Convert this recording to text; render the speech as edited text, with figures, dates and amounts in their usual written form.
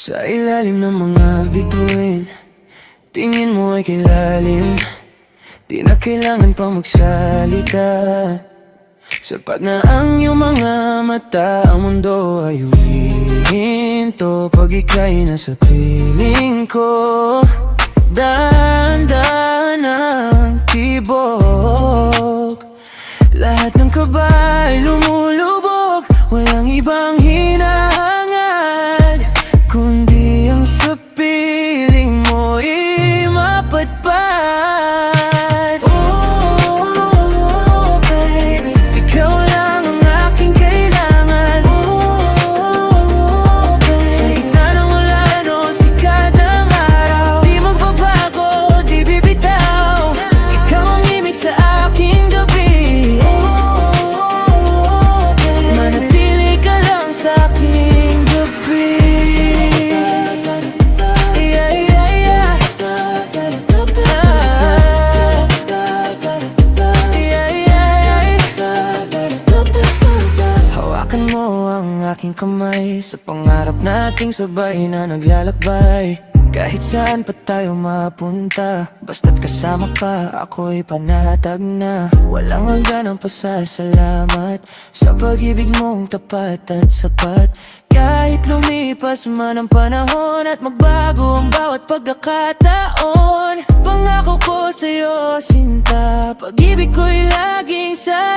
Sa ilalim ng mga bituin, tingin mo ay kilalim. Di na kailangan pang magsalita. Sapat na ang iyong mga mata. Ang mundo ay humihinto pag ika'y nasa piling ko. Dahan-dahan ang tibok, lahat ng kaba ay lumulubog. Walang ibang hinahangad kundi ang sa piling mo'y mapatpat. Oh, baby, ikaw lang ang aking kailangan. Oh, baby, sa gitna ng ulan o sikat ng araw, di magbabago, di bibitaw. Ikaw ang imig sa aking gabi. Oh, baby, manatili ka lang sa aking gabi. Hawakan mo ang aking kamay sa pangarap nating sabay na naglalakbay. Kahit saan pa tayo mapunta, basta't kasama ka, ako'y panatag na. Walang hangganang pasasalamat sa pag-ibig mong tapat at sapat. Kahit lumipas man ang panahon at magbago ang bawat pagkakataon, pangako ko sa'yo, sinta, pag-ibig ko'y laging sa'yo.